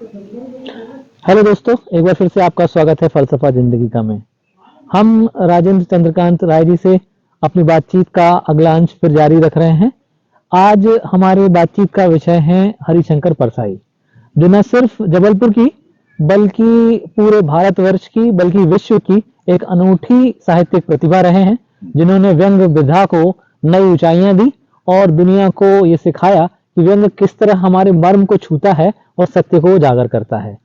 Hello दोस्तों, एक बार फिर से आपका स्वागत है फ़लसफ़ा ज़िंदगी का में। हम राजेंद्र चंद्रकांत राय जी से अपनी बातचीत का अगला अंश फिर जारी रख रहे हैं। आज हमारे बातचीत का विषय है हरिशंकर परसाई, जो न सिर्फ जबलपुर की बल्कि पूरे भारतवर्ष की बल्कि विश्व की एक अनूठी साहित्यिक प्रतिभा रहे हैं, जिन्होंने व्यंग विधा को नई ऊंचाइयां दी और दुनिया को ये सिखाया कि व्यंग किस तरह हमारे मर्म को छूता है और सत्य को उजागर करता है।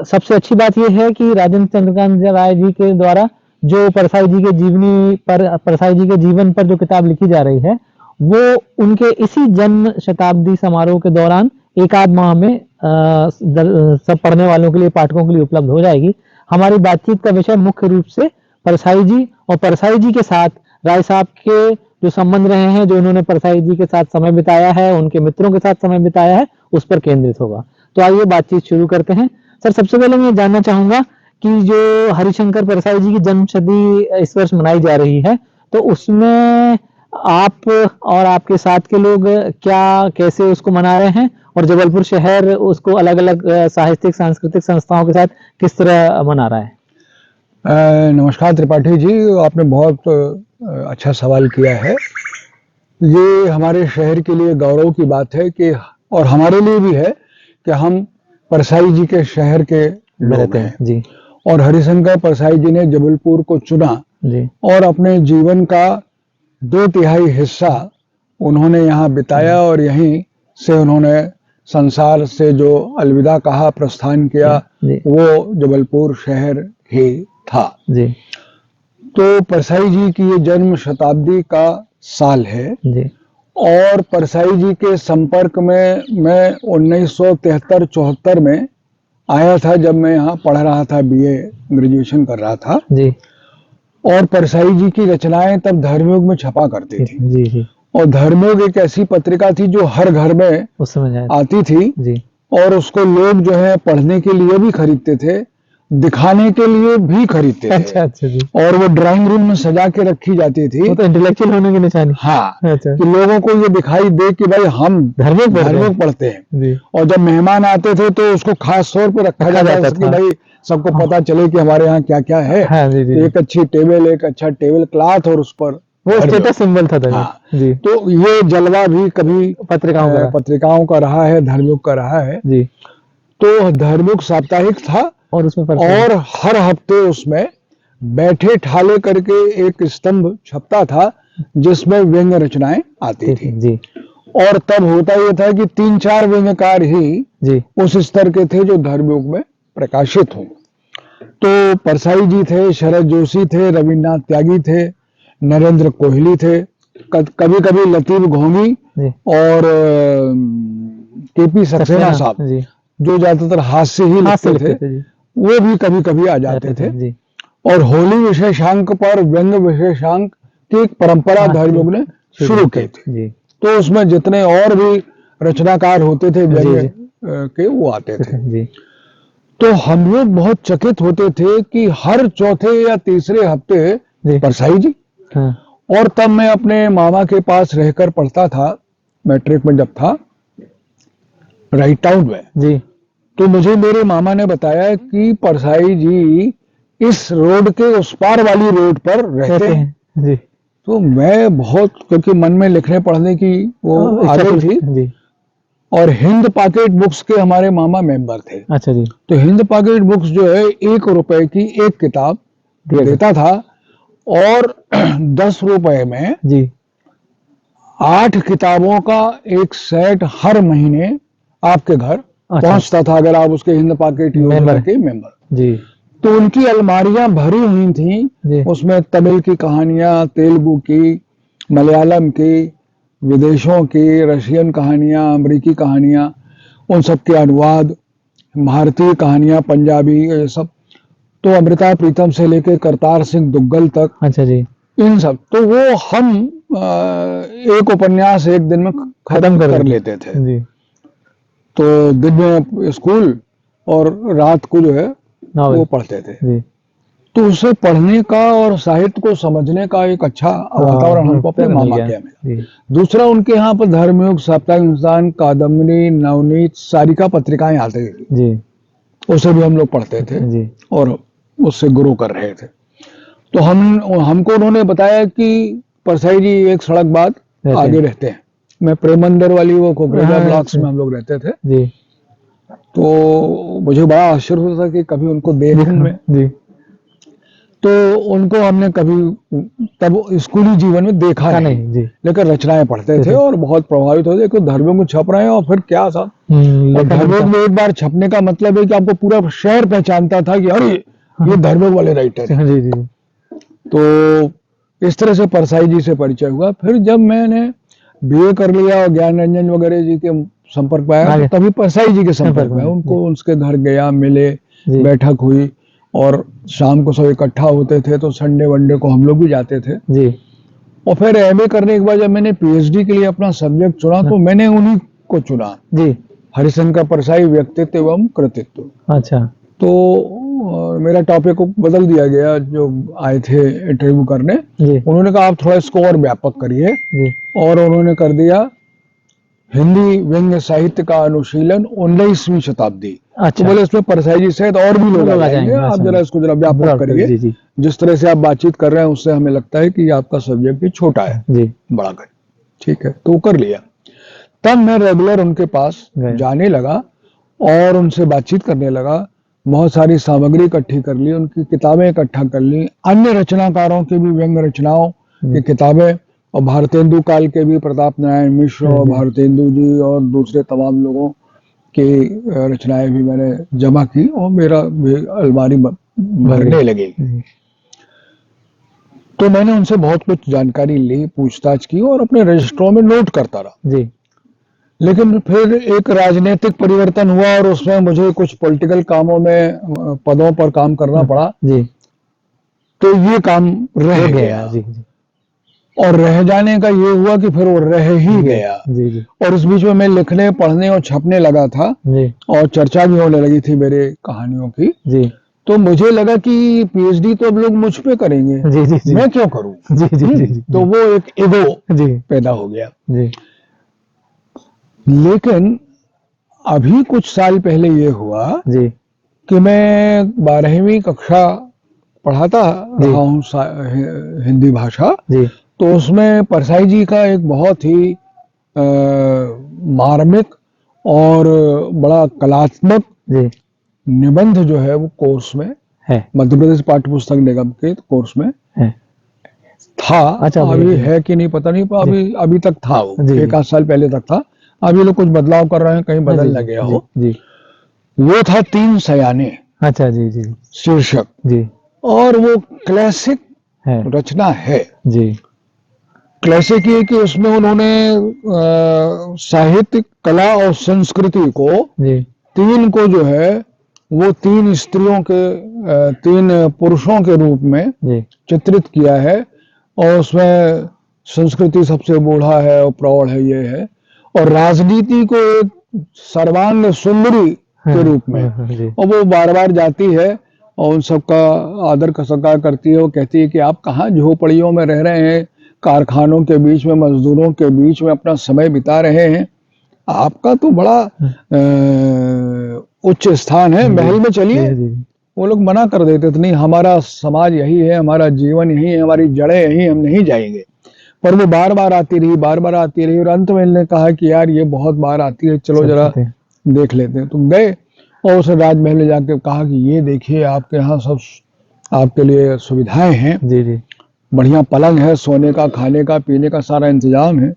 सबसे अच्छी बात यह है कि राजेंद्र चंद्रकांत राय जी के द्वारा जो परसाई जी के परसाई जी के जीवन पर जो किताब लिखी जा रही है, वो उनके इसी जन्म शताब्दी समारोह के दौरान एक आध माह में सब पढ़ने वालों के लिए, पाठकों के लिए उपलब्ध हो जाएगी। हमारी बातचीत का विषय मुख्य रूप से परसाई जी और परसाई जी के साथ राय साहब के जो संबंध रहे हैं, जो उन्होंने परसाई जी के साथ समय बिताया है, उनके मित्रों के साथ समय बिताया है, उस पर केंद्रित होगा। तो आइए बातचीत शुरू करते हैं। सर, सबसे पहले मैं जानना चाहूंगा कि जो हरिशंकर परसाई जी की जन्मशती इस वर्ष मनाई जा रही है, तो उसमें आप और आपके साथ के लोग क्या कैसे उसको मना रहे हैं, और जबलपुर शहर उसको अलग-अलग साहित्यिक सांस्कृतिक संस्थाओं के साथ किस तरह मना रहा है? नमस्कार त्रिपाठी जी, आपने बहुत अच्छा सवाल किया है। ये हमारे शहर के लिए गौरव की बात है कि, और हमारे लिए भी है कि हम परसाई जी के शहर के लोग हैं जी। और हरिशंकर परसाई जी ने जबलपुर को चुना जी। और अपने जीवन का 2/3 हिस्सा उन्होंने यहाँ बिताया और यहीं से उन्होंने संसार से जो अलविदा कहा, प्रस्थान किया, वो जबलपुर शहर ही था। जी। तो परसाई जी की ये जन्म शताब्दी का साल है जी। और परसाई जी के संपर्क में मैं 1973-74 में आया था, जब मैं यहाँ पढ़ रहा था, बीए ग्रेजुएशन कर रहा था। जी। और परसाई जी की रचनाएं तब धर्मयुग में छपा करती थी। जी। जी। और धर्मयुग एक ऐसी पत्रिका थी जो हर घर में उस समय आती थी। जी। और उसको लोग जो है पढ़ने के लिए भी खरीदते थे, दिखाने के लिए भी खरीदते थे। अच्छा जी। और वो ड्राइंग रूम में सजा के रखी जाती थी। वो तो इंटेलेक्चुअल होने की निशानी। हाँ। अच्छा। कि लोगों को ये दिखाई दे कि भाई हम धार्मिक पढ़ते हैं। जी। और जब मेहमान आते थे तो उसको खास तौर पर रखा जाता था कि भाई सबको पता चले कि हमारे यहाँ क्या क्या है। हाँ, जी, जी। तो एक अच्छी टेबल, एक अच्छा टेबल क्लॉथ और उस पर वो स्टेटस सिंबल था। हाँ। जी। तो ये जलवा भी कभी पत्रिकाओं का रहा है, धर्मयुग का रहा है। जी। तो धर्मयुग साप्ताहिक था और उसमें और हर हफ्ते उसमें बैठे ठाले करके एक स्तंभ छपता था जिसमें व्यंग्य रचनाएं आती थी। जी। और तब होता यह था कि 3-4 व्यंग्यकार ही जी उस स्तर के थे जो धर्मयुग में प्रकाशित हों। तो परसाई जी थे, शरद जोशी थे, रविन्द्रनाथ त्यागी थे, नरेंद्र कोहली थे, कभी कभी लतीफ घोंगी और केपी सक्सेना साहब, जो ज्यादातर हास्य ही लिखते थे, वो भी कभी कभी आ जाते थे। और होली विशेषांक पर व्यंग्य विशेषांक की एक परंपरा धर्मयुग ने शुरू की थी। तो उसमें जितने और भी रचनाकार होते थे व्यंग्य के, वो आते थे। तो हम लोग बहुत चकित होते थे कि हर चौथे या तीसरे हफ्ते परसाई जी। और तब मैं अपने मामा के पास रहकर पढ़ता था, मैट्रिक में जब था, राइट टाउन में जी। तो मुझे मेरे मामा ने बताया कि परसाई जी इस रोड के उस पार वाली रोड पर रहते हैं जी। तो मैं बहुत, क्योंकि मन में लिखने पढ़ने की वो आदत थी जी। और हिंद पॉकेट बुक्स के हमारे मामा मेंबर थे। अच्छा जी। तो हिंद पॉकेट बुक्स जो है 1 रुपए की एक किताब देता था और 10 रुपए में जी 8 किताबों का एक सेट हर महीने आपके घर पहुंचता था, अगर आप उसके हिंद पॉकेट योजना के मेंबर जी। तो उनकी अलमारियां भरी हुई थी, उसमें तमिल की कहानियां, तेलुगु की, मलयालम की, विदेशों की, रशियन कहानियां, अमेरिकी कहानियां, उन सब के अनुवाद, भारतीय कहानियां, पंजाबी, ये सब। तो अमृता प्रीतम से लेकर करतार सिंह दुग्गल तक। अच्छा जी। इन सब, तो वो हम एक उपन्यास एक दिन में खत्म कर लेते थे जी। तो दिन में स्कूल और रात को जो है वो पढ़ते थे जी। तो उसे पढ़ने का और साहित्य को समझने का एक अच्छा वातावरण हमको अपने मिल मामा गया। के यहाँ मिला। जी दूसरा, उनके यहाँ पर धर्मयुग, साप्ताहिक हिंदुस्तान, कादम्बरी, नवनीत, सारिका पत्रिकाएं आती थी, जी उसे भी हम लोग पढ़ते थे जी और उससे गुरु कर रहे थे। तो हमको उन्होंने बताया कि परसाई जी एक सड़क बाद रहते आगे हैं। रहते हैं। मैं प्रेम मंदिर वाली वो कुकरेजा हाँ, ब्लॉक्स में हम लोग रहते थे। जी तो मुझे बड़ा आश्चर्य होता था कि कभी उनको देखूं मैं। जी तो उनको हमने कभी तब स्कूली जीवन में देखा नहीं, जी लेकिन रचनाएं पढ़ते थे और बहुत प्रभावित होते थे। धर्मयुग में छप रहे हैं और फिर क्या था, और लेखन धर्मयुग उनका। में एक बार छपने का मतलब है कि आपको पूरा शहर पहचानता था कि अरे ये धर्मयुग वाले राइटर हैं। जी जी तो इस तरह से परसाई जी से परिचय हुआ। फिर जब मैंने बीए कर लिया और ज्ञान रंजन वगैरह जी के संपर्क में आया, आगे। तो तभी परसाई जी के संपर्क संपर्क में में, आया। जी। उनको उसके घर गया, मिले, जी बैठक हुई और शाम को सब इकट्ठा होते थे, तो संडे वनडे को हम लोग भी जाते थे। जी और फिर एमए करने के बाद जब मैंने पीएचडी के लिए अपना सब्जेक्ट चुना, तो मैंने उन्हीं को चुना, जी हरिशंकर परसाई, व्यक्तित्व एवं कृतित्व। अच्छा तो मेरा टॉपिक को बदल दिया गया। जो आए थे इंटरव्यू करने, जी उन्होंने कहा आप थोड़ा इसको और व्यापक करिए, जी और उन्होंने कर दिया हिंदी व्यंग्य साहित्य का अनुशीलन 19वीं शताब्दी। तो अच्छा बोले इसमें परसाई जी सहित और भी लोग आ जाएंगे, आप अच्छा जरा इसको जरा व्यापक ब्रॉड करिए। जी जी जिस तरह से आप बातचीत कर रहे हैं उससे हमें लगता है कि आपका सब्जेक्ट भी छोटा है, जी बड़ा कर। ठीक है, तो कर लिया। तब मैं रेगुलर उनके पास गए। जाने लगा और उनसे बातचीत करने लगा। बहुत सारी सामग्री इकट्ठी कर ली, उनकी किताबें इकट्ठा कर ली, अन्य रचनाकारों की भी व्यंग्य रचनाओं की किताबें, और भारतेंदु काल के भी प्रताप नारायण मिश्र और भारतेंदु जी और दूसरे तमाम लोगों की रचनाएं भी मैंने जमा की और मेरा भी अलमारी भरने लगी। तो मैंने उनसे बहुत कुछ जानकारी ली, पूछताछ की और अपने रजिस्टरों में नोट करता रहा। जी लेकिन फिर एक राजनीतिक परिवर्तन हुआ और उसमें मुझे कुछ पॉलिटिकल कामों में पदों पर काम करना पड़ा, जी तो ये काम रह हो गया। जी जी और रह जाने का ये हुआ कि फिर वो रह ही गया। जी जी और इस बीच में मैं लिखने, पढ़ने और छपने लगा था, जी और चर्चा भी होने लगी थी मेरे कहानियों की। जी तो मुझे लगा कि पीएचडी तो अब लोग मुझ पे करेंगे, जी जी जी मैं क्यों करूं। जी जी जी जी तो वो एक ईगो जी पैदा हो गया। जी लेकिन अभी कुछ साल पहले ये हुआ जी कि मैं 12वीं कक्षा पढ़ाता रहा हूँ हिंदी भाषा। जी तो उसमें परसाई जी का एक बहुत ही मार्मिक और बड़ा कलात्मक जी निबंध जो है वो कोर्स में है मध्य प्रदेश पाठ्य पुस्तक निगम के कोर्स में है था। अच्छा, अभी है कि नहीं पता नहीं, पर अभी तक था वो, जी, एक आध साल पहले तक था। अभी लोग कुछ बदलाव कर रहे हैं, कहीं बदल न गया हो। जी वो था तीन सयाने, अच्छा जी जी शीर्षक, जी और वो क्लासिक है रचना है। जी क्लासिक ये कि उसमें उन्होंने साहित्य, कला और संस्कृति को, जी तीन को जो है वो तीन स्त्रियों के, तीन पुरुषों के रूप में जी चित्रित किया है। और उसमें संस्कृति सबसे बूढ़ा है और प्रौढ़ है, ये है। और राजनीति को एक सर्वांग सुंदरी के रूप में, और वो बार बार जाती है और उन सबका आदर का सत्कार करती है। वो कहती है कि आप कहाँ झोपड़ियों में रह रहे हैं, कारखानों के बीच में, मजदूरों के बीच में अपना समय बिता रहे हैं, आपका तो बड़ा उच्च स्थान है, महल में चलिए। वो लोग मना कर देते थे, नहीं हमारा समाज यही है, हमारा जीवन यही है, हमारी जड़ें यही, हम नहीं जाएंगे। पर वो बार बार आती रही, बार बार आती रही, और अंत में इन्होंने कहा कि यार ये बहुत बार आती है, चलो जरा देख लेते हैं। तुम गए और उसे राजमहल में जाके कहा कि ये देखिए आपके यहाँ सब आपके लिए सुविधाएं हैं, जी जी बढ़िया पलंग है, सोने का, खाने का, पीने का सारा इंतजाम है,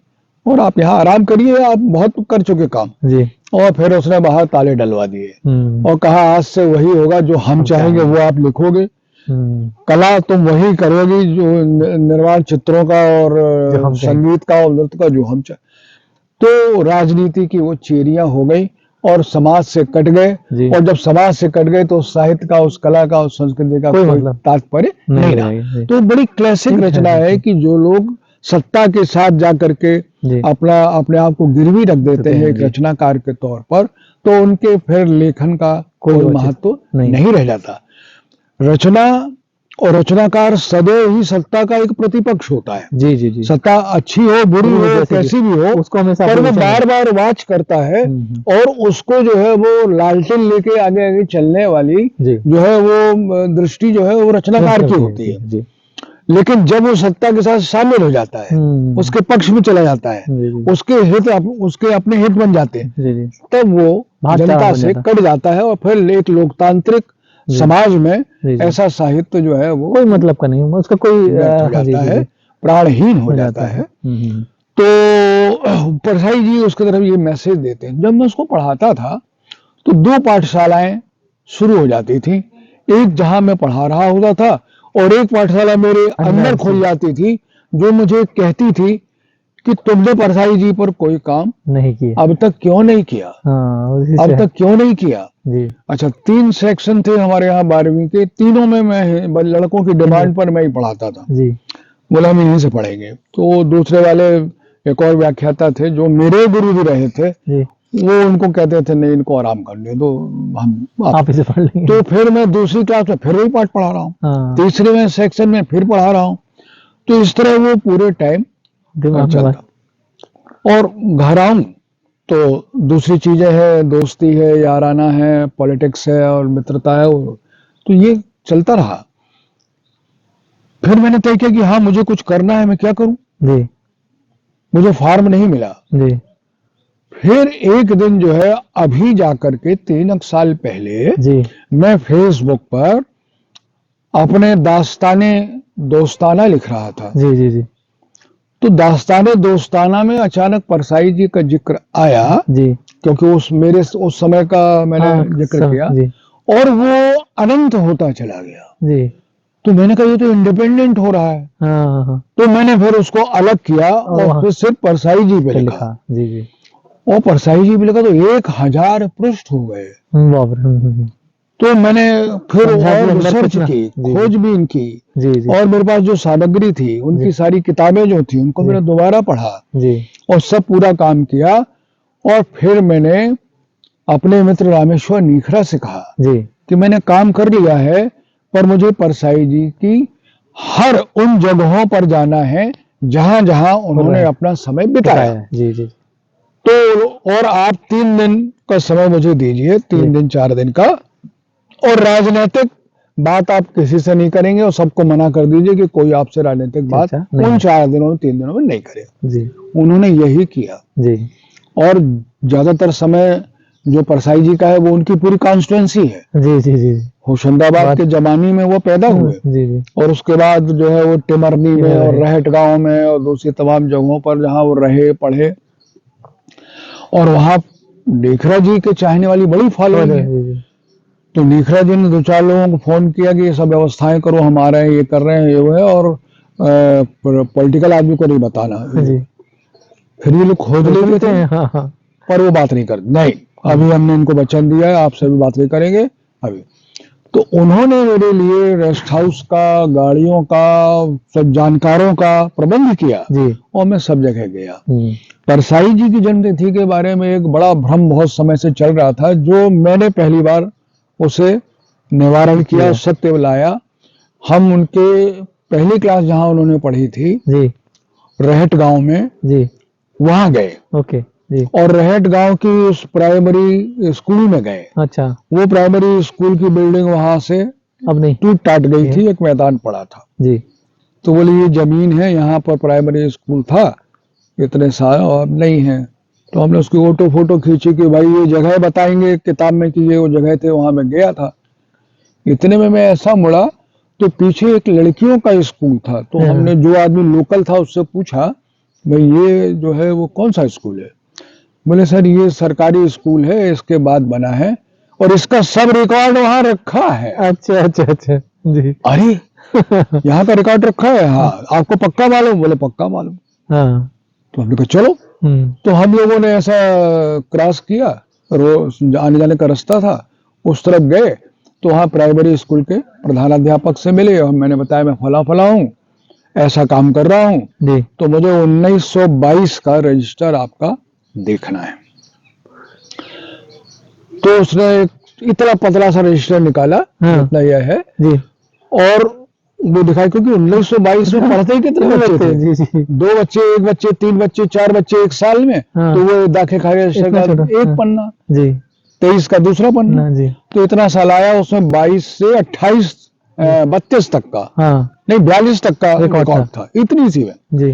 और आप यहाँ आराम करिए, आप बहुत कर चुके काम जी। और फिर उसने बाहर ताले डलवा दिए और कहा आज से वही होगा जो हम चाहेंगे वो आप लिखोगे, कला तुम वही करोगी जो निर्माण चित्रों का और संगीत का और नृत्य का जो हम चाहे। तो राजनीति की वो चेरियां हो गई और समाज से कट गए, और जब समाज से कट गए तो साहित्य का, उस कला का, उस संस्कृति का कोई तात्पर्य नहीं रहा। तो बड़ी क्लासिक रचना है कि जो लोग सत्ता के साथ जाकर के अपने आप को गिरवी रख देते हैं एक रचनाकार के तौर पर, तो उनके फिर लेखन का कोई महत्व नहीं रह जाता। रचना और रचनाकार सदैव ही सत्ता का एक प्रतिपक्ष होता है। जी जी जी। सत्ता अच्छी हो बुरी हो जैसे कि कैसी भी हो, उसको हमेशा पर वो अपोजिशन बार बार वाच करता है और उसको जो है वो लालटेन लेके आगे आगे चलने वाली जी जो है वो दृष्टि जो है वो रचनाकार की होती है। जी लेकिन जब वो सत्ता के साथ शामिल हो जाता है, उसके पक्ष में चला जाता है, जी जी उसके हित उसके अपने हित बन जाते हैं, जी जी, तब वो भाग जनता चढ़ाव बन से जाता। कट जाता है और फिर एक लोकतांत्रिक जी समाज में जी जी, ऐसा साहित्य जो है वो कोई मतलब का नहीं, उसका कोई व्यर्थ हो हाँ जी जाता जी है, जी, प्राणहीन हो हो जाता जाता है। है। तो परसाई जी उसकी तरफ ये मैसेज देते हैं। जब मैं उसको पढ़ाता था तो दो पाठशालाएं शुरू हो जाती थी, एक जहां मैं पढ़ा रहा होता था और एक पाठशाला मेरे अंदर खुल जाती थी जो मुझे कहती थी कि तुमने परसाई जी पर कोई काम नहीं किया, अब तक क्यों नहीं किया, हाँ उसी अब से तक क्यों नहीं किया। जी अच्छा, 3 सेक्शन थे हमारे यहाँ 12वीं के, तीनों में मैं लड़कों की डिमांड पर मैं ही पढ़ाता था। जी बोला हम यहीं से पढ़ेंगे। तो दूसरे वाले एक और व्याख्याता थे जो मेरे गुरु भी रहे थे, जी, वो उनको कहते थे नहीं इनको आराम करने दो, हम आप इसे पढ़ लेंगे। तो फिर मैं दूसरी क्लास में फिर वही पाठ पढ़ा रहा हूँ, हाँ तीसरे में सेक्शन में फिर पढ़ा रहा हूँ। तो इस तरह वो पूरे टाइम दिमाग में बात, चलता। और घर आऊं तो दूसरी चीजें हैं, दोस्ती है, याराना है, पॉलिटिक्स है और मित्रता है, तो ये चलता रहा। फिर मैंने तय किया कि हाँ मुझे कुछ करना है, मैं क्या करूं। जी मुझे फार्म नहीं मिला। जी फिर एक दिन जो है अभी जाकर के 3 साल पहले जी मैं फेसबुक पर अपने दास्ताने दोस्ताना लिख रहा था। जी जी जी तो दास्ताने दोस्ताना में अचानक परसाई जी का जिक्र आया, जी, क्योंकि उस समय का मैंने हाँ जिक्र किया जी और वो अनंत होता चला गया। जी, तो मैंने कहा ये तो इंडिपेंडेंट हो रहा है। हाँ हाँ, तो मैंने फिर उसको अलग किया और वहाँ फिर सिर्फ परसाई जी पे पे लिखा। लिखा, जी जी, और परसाई जी पे लिखा तो 1000 पृष्ठ हो गए। बाप रे, तो मैंने फिर समझा कि और अंदर रिसर्च कितना, की, जी जी खोजबीन की, जी जी और मेरे पास जो सामग्री थी जी उनकी सारी किताबें जो थी उनको जी मैंने दोबारा पढ़ा जी और सब पूरा काम किया। और फिर मैंने अपने मित्र रामेश्वर नीखरा से कहा जी, कि मैंने काम कर लिया है, पर मुझे परसाई जी की हर उन जगहों पर जाना है जहां जहां उन्होंने अपना समय बिताया। बताया, जी जी तो और आप 3 दिन का समय मुझे दीजिए, जी, 3 दिन 4 दिन का, और राजनीतिक बात आप किसी से नहीं करेंगे और सबको मना कर दीजिए कि कोई आपसे राजनीतिक बात चर्चा नहीं उन है, 4 दिनों में 3 दिनों में नहीं करे। जी उन्होंने यही किया। जी और ज्यादातर समय जो परसाई जी का है वो उनकी पूरी कॉन्स्टिट्यूएंसी है। जी जी जी, होशंगाबाद बात, के जमानी में वो पैदा हुए जी जी, और उसके बाद जो है वो टिमरनी में और रहे, रहट गांव में और दूसरी तमाम जगहों पर जहां वो रहे पढ़े। और वहां नीखरा जी के चाहने वाली बड़ी फॉलोइंग है। जी जी तो नीखरा जी ने 2-4 लोगों को फोन किया कि ये सब व्यवस्थाएं करो, हम आ रहे हैं, ये कर रहे हैं, ये वो है, और पॉलिटिकल आदमी को नहीं बताना। जी, फिर ये लोग खोज लेते थे, हाँ हाँ, पर वो बात नहीं करते। नहीं, अभी हमने इनको वचन दिया है, आपसे भी बात नहीं करेंगे अभी। तो उन्होंने मेरे लिए रेस्ट हाउस का, गाड़ियों का, सब जानकारों का प्रबंध किया जी, और मैं सब जगह गया। परसाई जी की जन्मतिथि के बारे में एक बड़ा भ्रम बहुत समय से चल रहा था, जो मैंने पहली बार उसे निवारण किया और सत्य लाया। हम उनके पहली क्लास जहां उन्होंने पढ़ी थी जी रहट गांव में, जी, वहां गए ओके जी, और रहट गांव की उस प्राइमरी स्कूल में गए। अच्छा, वो प्राइमरी स्कूल की बिल्डिंग वहां से अब नहीं टूट टाट गई है, थी, एक मैदान पड़ा था। जी तो बोले ये जमीन है, यहाँ पर प्राइमरी स्कूल था इतने साल और अब नहीं है। तो हमने उसकी फोटो खींची कि भाई ये जगह बताएंगे किताब में कि ये वो जगह थे, वहां मैं गया था। इतने में मैं ऐसा मुड़ा तो पीछे एक लड़कियों का स्कूल था। तो हमने जो आदमी लोकल था उससे पूछा भाई ये जो है वो कौन सा स्कूल है। बोले सर ये सरकारी स्कूल है, इसके बाद बना है और इसका सब रिकॉर्ड वहां रखा है। अच्छा अच्छा अच्छा, जी अरे यहाँ का रिकॉर्ड रखा है, हाँ आपको पक्का मालूम। बोले पक्का मालूम। हाँ, तो हमने कहा चलो। तो हम लोगों ने ऐसा क्रॉस किया, रोज आने जाने का रास्ता था, उस तरफ गए। तो वहाँ प्राइमरी स्कूल के प्रधानाध्यापक से मिले और मैंने बताया मैं फला फला हूँ, ऐसा काम कर रहा हूँ, जी तो मुझे 1922 का रजिस्टर आपका देखना है। तो उसने इतना पतला सा रजिस्टर निकाला, इतना यह है, जी, और वो दिखाई, क्योंकि 1922 में पढ़ते ही कितने बच्चे थे? जी जी 2 बच्चे, 1 बच्चे, 3 बच्चे, 4 बच्चे एक साल में। हाँ। तो वो दाखे खाए इतना छोटा, एक हाँ। पन्ना, जी 23 का दूसरा पन्ना। ना जी। तो इतना साल आया, उसमें 22 से 28 32 तक का, हाँ नहीं 42 तक का रिकॉर्ड रिकॉर्ड था, इतनी सी में। जी।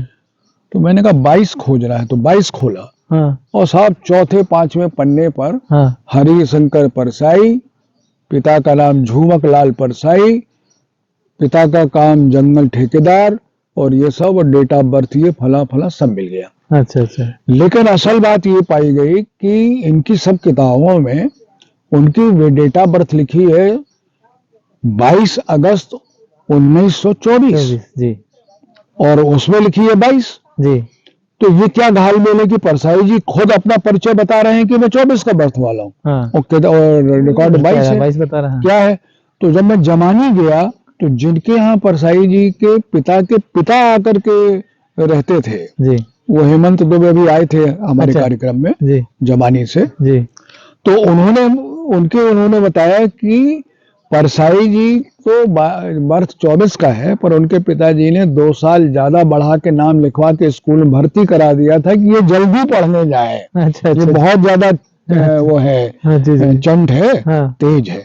तो मैंने कहा 22 खोज रहा है, तो 22 खोला, हाँ और साहब चौथे 5वें पन्ने पर हाँ हरिशंकर परसाई, पिता का नाम झूमक लाल परसाई, पिता का काम जंगल ठेकेदार, और ये सब, और डेट ऑफ बर्थ ये फला फला सब मिल गया। अच्छा अच्छा। लेकिन असल बात ये पाई गई कि इनकी सब किताबों में उनकी डेट ऑफ बर्थ लिखी है 22 अगस्त 1924, 24 जी और उसमें लिखी है 22। जी। तो ये क्या घालमेल है कि परसाई जी खुद अपना परिचय बता रहे हैं कि मैं 24 का बर्थ वाला हूँ, हाँ और रिकॉर्ड 22 है। 22 बता रहा है। क्या है? तो जब मैं जमानी गया, तो जिनके यहाँ परसाई जी के पिता आकर के रहते थे, जी वो हेमंत दुबे भी आए थे हमारे अच्छा। कार्यक्रम में जी जमानी से। जी तो उन्होंने बताया कि परसाई जी को बर्थ 24 का है, पर उनके पिताजी ने 2 साल ज्यादा बढ़ा के नाम लिखवा के स्कूल में भर्ती करा दिया था कि ये जल्दी पढ़ने जाए। अच्छा ये अच्छा। बहुत ज्यादा अच्छा। वो है, हाँ जी जी। चंट है, हाँ तेज है।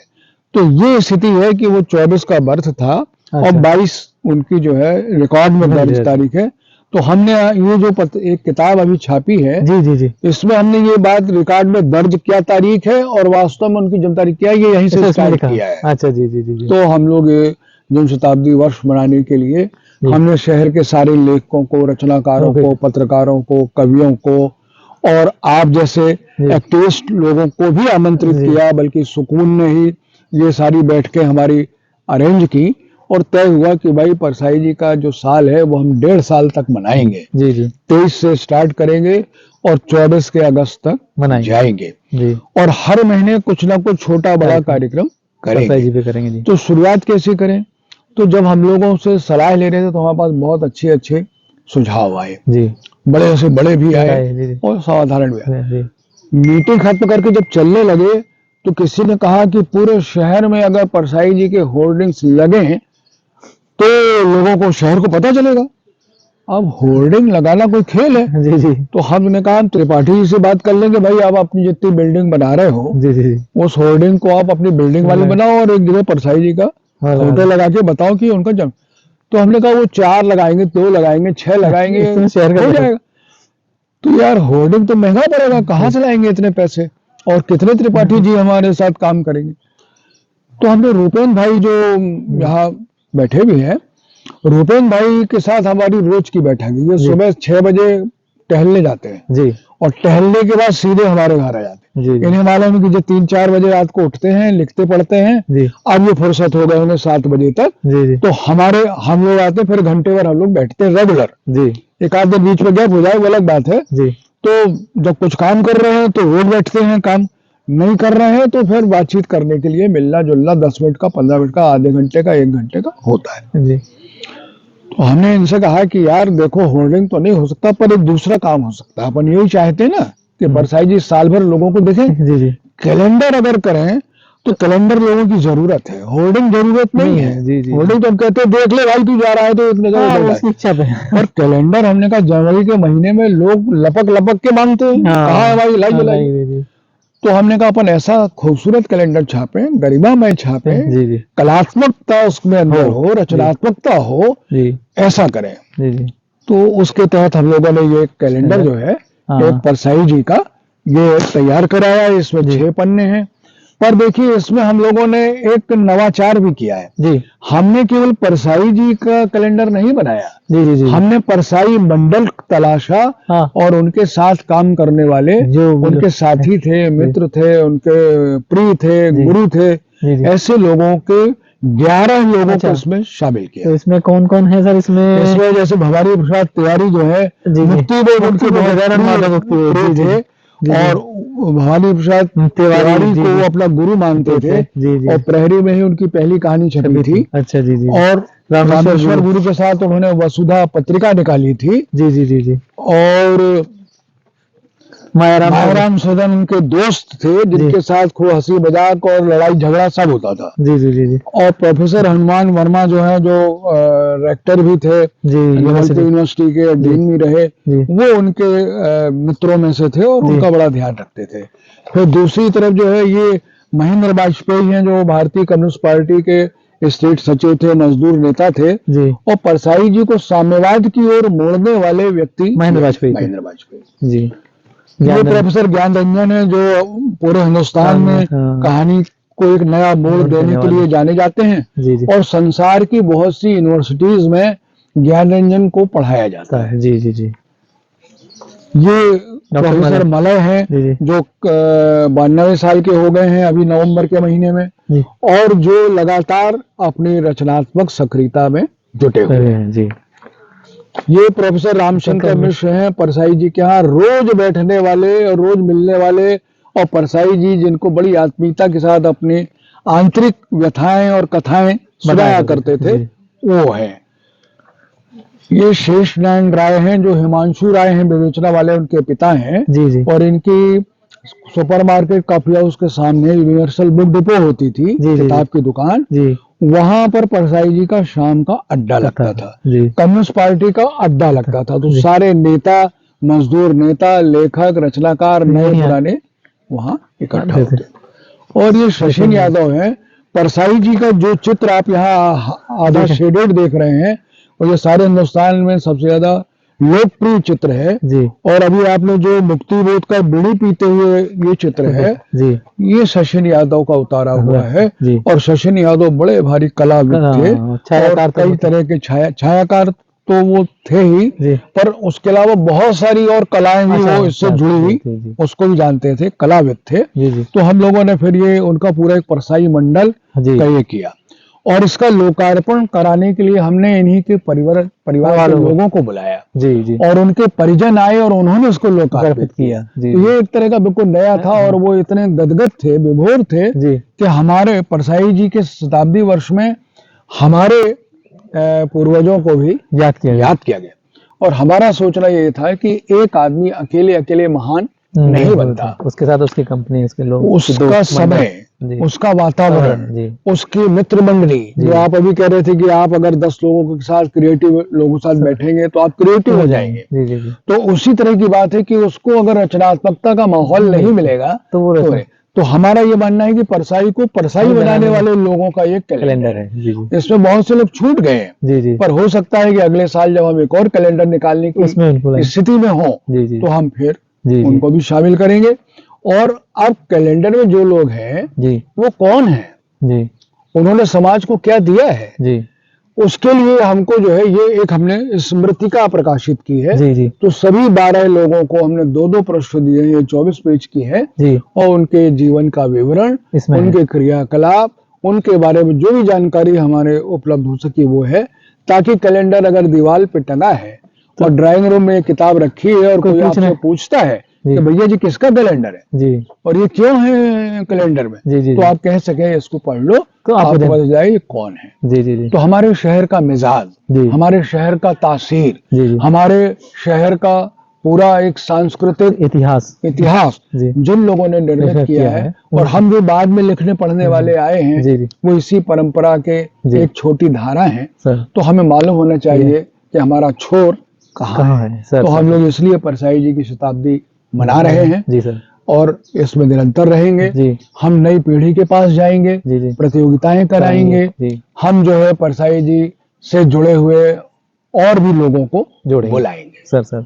तो ये स्थिति है कि वो 24 का बर्थ था, और अच्छा 22 उनकी जो है रिकॉर्ड में दर्ज दर्ज है। तारीख है। तो हमने ये जो एक किताब अभी छापी है, जी जी जी। इसमें हमने ये बात रिकॉर्ड में दर्ज क्या तारीख है और वास्तव में उनकी जन्म तारीख क्या है, ये यहीं से अच्छा इसमें स्टार्ट लिखा किया है। अच्छा जी जी जी जी तो हम लोग ये जन्म शताब्दी वर्ष मनाने के लिए जी। हमने शहर के सारे लेखकों को, रचनाकारों ओके। को, पत्रकारों को, कवियों को, और आप जैसे जी एक्टिविस्ट लोगों को भी आमंत्रित जी किया, बल्कि सुकून ने ही ये सारी बैठकें हमारी अरेंज की, और तय हुआ कि भाई परसाई जी का जो साल है वो हम 1.5 साल तक मनाएंगे। जी जी 23 से स्टार्ट करेंगे और 24 के अगस्त तक मनाएंगे जाएंगे, जी। और हर महीने कुछ ना कुछ छोटा बड़ा कार्यक्रम परसाई करेंगे। जी पे करेंगे जी। तो शुरुआत कैसे करें? तो जब हम लोगों से सलाह ले रहे थे, तो हमारे पास बहुत अच्छे अच्छे सुझाव आए, जी बड़े से बड़े भी आए जी जी और साधारण भी आए। जी मीटिंग खत्म करके जब चलने लगे, तो किसी ने कहा कि पूरे शहर में अगर परसाई जी के होर्डिंग्स लगे तो लोगों को, शहर को पता चलेगा। अब होर्डिंग लगाना कोई खेल है? जी जी तो हमने कहा हम त्रिपाठी जी से बात कर लेंगे, भाई आप अपनी जितनी बिल्डिंग बना रहे हो जी जी जी। उस होर्डिंग को आप अपनी बिल्डिंग वाले बनाओ, और एक जगह परसाई जी का हाँ, फोटो लगा के बताओ कि उनका जन्म। तो हमने कहा वो 4 लगाएंगे, 2 लगाएंगे, 6 लगाएंगे, इसमें शहर का हो देखो। जाएगा। तो यार होर्डिंग तो महंगा पड़ेगा, कहाँ से लाएंगे इतने पैसे, और कितने त्रिपाठी जी हमारे साथ काम करेंगे? तो हमने रूपेन भाई जो यहाँ बैठे भी हैं, रूपेन भाई के साथ हमारी रोज की बैठक है। ये जी सुबह 6 बजे टहलने जाते हैं, जी और टहलने के बाद सीधे हमारे घर आ जाते हैं। जी जी इन्हें मालूम है कि जो 3-4 बजे रात को उठते हैं, लिखते पढ़ते हैं, जी अब ये फुर्सत हो गए उन्हें 7 बजे तक। जी जी तो हम लोग आते, फिर घंटे भर हम लोग बैठते हैं रेगुलर। जी एक आध दिन बीच में गैप हो जाए वो अलग बात है। जी तो जब कुछ काम कर रहे हैं तो रोज बैठते हैं, काम नहीं कर रहे हैं तो फिर बातचीत करने के लिए मिलना जुलना 10 मिनट का, 15 मिनट का, आधे घंटे का, 1 घंटे का होता है। जी तो हमने इनसे कहा कि यार देखो होर्डिंग तो नहीं हो सकता, पर एक दूसरा काम हो सकता है। अपन यही चाहते हैं ना कि परसाई जी साल भर लोगों को देखें। जी जी कैलेंडर अगर करें तो कैलेंडर लोगों की जरूरत है, होर्डिंग जरूरत नहीं है। जी जी होर्डिंग तो हम कहते हैं देख ले भाई तू जा रहा है तो एक नजर हाँ उधर उसकी इच्छा पे डाल। और कैलेंडर हमने कहा जनवरी के महीने में लोग लपक लपक के मांगते हैं, कहाँ है भाई, लाइए लाइए। जी जी तो हमने कहा अपन ऐसा खूबसूरत कैलेंडर छापें, गरिमामय छापें, जी जी कलात्मकता उसमें अंदर हो, जी रचनात्मकता हो, जी ऐसा करें। जी जी तो उसके तहत हम लोगों ने ये कैलेंडर जो है हाँ एक परसाई जी का ये तैयार कराया। इसमें जी 6 पन्ने हैं। पर देखिए इसमें हम लोगों ने एक नवाचार भी किया है। जी हमने केवल परसाई जी का कैलेंडर नहीं बनाया, जी जी जी हमने परसाई मंडल तलाशा, हाँ और उनके साथ काम करने वाले जो उनके साथी थे, मित्र थे, उनके प्रिय थे, जी गुरु थे, जी जी ऐसे लोगों के 11 लोगों अच्छा। को इसमें शामिल किया। तो इसमें कौन कौन है सर इसमें? इसमें जैसे भवानी प्रसाद तिवारी जो है, जी जी मुक्ति बोध उनके बहुत गजानन माधव मुक्ति बोध, प्रिय जी जी थे, जी जी और भवानी प्रसाद तिवारी जी को जी वो अपना गुरु मानते थे, जी जी और प्रहरी में ही उनकी पहली कहानी छपी थी। अच्छा जी जी और रामेश्वर गुरु के साथ उन्होंने वसुधा पत्रिका निकाली थी। जी जी जी जी और मायाराम सदन उनके दोस्त थे, जिनके साथ खूब हंसी मजाक और लड़ाई झगड़ा सब होता था। जी जी जी जी। और प्रोफेसर हनुमान वर्मा जो है, जो रेक्टर भी थे यूनिवर्सिटी के, डीन भी रहे, वो उनके मित्रों में से थे और उनका बड़ा ध्यान रखते थे। फिर दूसरी तरफ जो है ये महेंद्र वाजपेयी हैं, जो भारतीय कम्युनिस्ट पार्टी के स्टेट सचिव थे, मजदूर नेता थे, और परसाई जी को साम्यवाद की ओर मोड़ने वाले व्यक्ति महेंद्र वाजपेयी जी। ये प्रोफेसर ज्ञान रंजन है, जो पूरे हिंदुस्तान में कहानी को एक नया मोड़ देने के लिए जाने जाते हैं, और संसार की बहुत सी यूनिवर्सिटीज में ज्ञान रंजन को पढ़ाया जाता है। जी जी जी। ये प्रोफेसर मलय हैं, जो 92 साल के हो गए हैं अभी नवंबर के महीने में, और जो लगातार अपनी रचनात्मक सक्रियता में जुटे हुए हैं। जी। ये प्रोफेसर रामशंकर मिश्र हैं, परसाई जी के यहाँ रोज बैठने वाले और रोज मिलने वाले, और परसाई जी जिनको बड़ी आत्मीयता के साथ अपनी आंतरिक व्यथाएं और कथाएं सुनाया करते थे, वो है। ये शेष नारायण राय हैं, जो हिमांशु राय हैं विवेचना वाले, उनके पिता हैं। जी। और इनकी सुपरमार्केट कॉफी हाउस के सामने यूनिवर्सल बुक डिपो होती थी, किताब की दुकान, वहां पर परसाई जी का शाम का अड्डा लगता था, कम्युनिस्ट पार्टी का अड्डा लगता था। तो सारे नेता, मजदूर नेता, लेखक, रचनाकार, नए पुराने वहां इकट्ठा होते। और ये शशिन यादव है। परसाई जी का जो चित्र आप यहाँ आधा शेडेड देख रहे हैं, और ये सारे हिंदुस्तान में सबसे ज्यादा लोकप्रिय चित्र है। और अभी आपने जो मुक्ति बोध का बीड़ी पीते हुए ये चित्र है, ये शशिन यादव का उतारा हुआ है। और शशिन यादव बड़े भारी कलाविद थे, और कई तरह के छायाकार तो वो थे ही, पर उसके अलावा बहुत सारी और कलाएं भी वो इससे जुड़ी हुई, उसको भी जानते थे, कलाविद थे। तो हम लोगों ने फिर ये उनका पूरा एक परसाई मंडल का ये किया, और इसका लोकार्पण कराने के लिए हमने इन्हीं के परिवार के लोगों को बुलाया। और उनके परिजन आए और उन्होंने उसको लोकार्पित किया। तो ये एक तरह का बिल्कुल नया था, और वो इतने गदगद थे, विभोर थे कि हमारे परसाई जी के शताब्दी वर्ष में हमारे पूर्वजों को भी याद किया गया। और हमारा सोचना ये था कि एक आदमी अकेले महान नहीं बनता, उसके साथ उसकी कंपनी, उसके लोग, उसका समय, उसका वातावरण, उसकी मित्र मंडली। जो आप अभी कह रहे थे कि आप अगर 10 लोगों के साथ, क्रिएटिव लोगों के साथ बैठेंगे तो आप क्रिएटिव हो जाएंगे। तो उसी तरह की बात है कि उसको अगर रचनात्मकता का माहौल नहीं मिलेगा तो हमारा ये मानना है कि परसाई को परसाई बनाने वाले लोगों का एक कैलेंडर है। इसमें बहुत से लोग छूट गए हैं, पर हो सकता है कि अगले साल जब हम एक और कैलेंडर निकालने की स्थिति में हो तो हम फिर उनको भी शामिल करेंगे। और अब कैलेंडर में जो लोग हैं वो कौन है, उन्होंने समाज को क्या दिया है, उसके लिए हमको जो है ये एक हमने स्मृतिका प्रकाशित की है। तो सभी 12 लोगों को हमने 2-2 पृष्ठ दिए, ये 24 पेज की है, और उनके जीवन का विवरण, उनके क्रियाकलाप, उनके बारे में जो भी जानकारी हमारे उपलब्ध हो सकी वो है, ताकि कैलेंडर अगर दीवार पे टंगा है और ड्राइंग रूम में किताब रखी है और कोई आपसे पूछता है कि भैया जी किसका कैलेंडर है और ये क्यों है कैलेंडर में, तो आप कह सके इसको पढ़ लो, तो आपको पता जाए ये कौन है। तो हमारे शहर का मिजाज, हमारे शहर का तासीर, हमारे शहर का पूरा एक सांस्कृतिक इतिहास जिन लोगों ने निर्मित किया है, और हम जो बाद में लिखने पढ़ने वाले आए हैं वो इसी परंपरा के एक छोटी धारा है। तो हमें मालूम होना चाहिए कि हमारा छोर कहाँ है। तो हम लोग इसलिए परसाई जी की शताब्दी मना रहे हैं और इसमें निरंतर रहेंगे। हम नई पीढ़ी के पास जाएंगे, प्रतियोगिताएं कराएंगे, हम जो है परसाई जी से जुड़े हुए और भी लोगों को बुलाएंगे। सर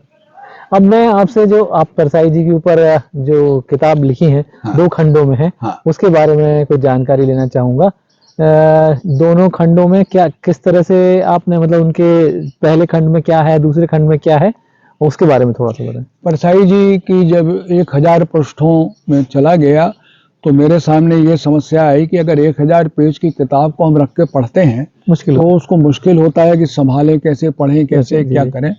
अब मैं आपसे, जो आप परसाई जी के ऊपर जो किताब लिखी है, 2 खंडों में है, उसके बारे में कुछ जानकारी लेना चाहूंगा। दोनों खंडों में क्या, किस तरह से आपने, मतलब उनके पहले खंड में क्या है, दूसरे खंड में क्या है, उसके बारे में थोड़ा सा बताएं। परसाई जी की जब 1000 पृष्ठों में चला गया तो मेरे सामने ये समस्या आई कि अगर 1000 पेज की किताब को हम रख के पढ़ते हैं तो उसको मुश्किल होता है कि संभालें कैसे, पढ़ें कैसे, क्या करें।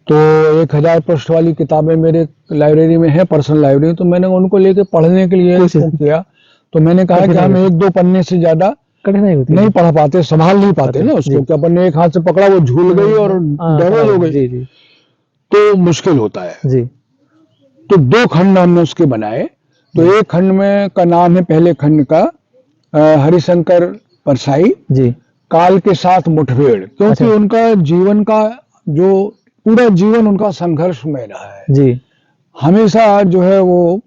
तो 1000 पृष्ठ वाली किताबें मेरे लाइब्रेरी में है, पर्सनल लाइब्रेरी, तो मैंने उनको लेके पढ़ने के लिए किया। तो मैंने कहा कि हम 1-2 पन्ने से ज्यादा नहीं पढ़ पाते, संभाल नहीं पाते ना उसको, कि अपन ने एक हाथ से पकड़ा वो झूल गई और डैमेज हो गई, तो मुश्किल होता है। तो 2 खंड हमने उसके बनाए। तो एक खंड में का नाम है, पहले खंड का हरिशंकर परसाई, जी काल के साथ मुठभेड़, क्योंकि अच्छा। उनका जीवन का जो पूरा जीवन उनका संघर्ष में रहा है। जी हमेशा जो है वो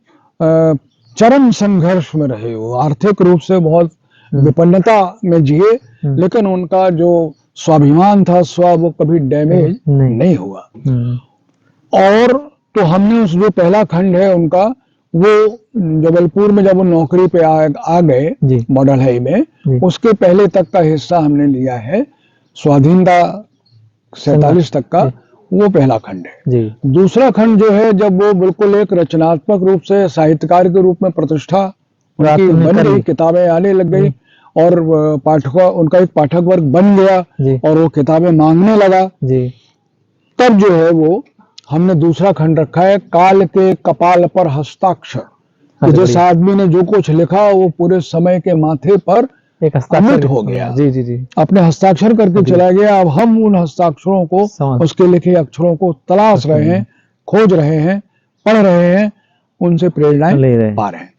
चरम संघर्ष में रहे, वो आर्थिक रूप से बहुत विपन्नता में जिए, लेकिन उनका जो स्वाभिमान था वो कभी डैमेज नहीं हुआ। और तो हमने उस जो पहला खंड है उनका, वो जबलपुर में जब वो नौकरी पे आ गए मॉडल हाई में, उसके पहले तक का हिस्सा हमने लिया है, स्वाधीनता 47 तक का, वो पहला खंड है। दूसरा खंड जो है, जब वो बिल्कुल एक रचनात्मक रूप से साहित्यकार के रूप में प्रतिष्ठा उनकी बन गई, किताबें आने लग गई और उनका एक पाठक वर्ग बन गया और वो किताबें मांगने लगा, तब जो है वो हमने दूसरा खंड रखा है, काल के कपाल पर हस्ताक्षर। जिस आदमी ने जो कुछ लिखा वो पूरे समय के माथे पर एक अमिट हो गया, जी अपने हस्ताक्षर करके चला गया। अब हम उन हस्ताक्षरों को, उसके लिखे अक्षरों को तलाश रहे हैं, खोज रहे हैं, पढ़ रहे हैं, उनसे प्रेरणाएं पा रहे हैं।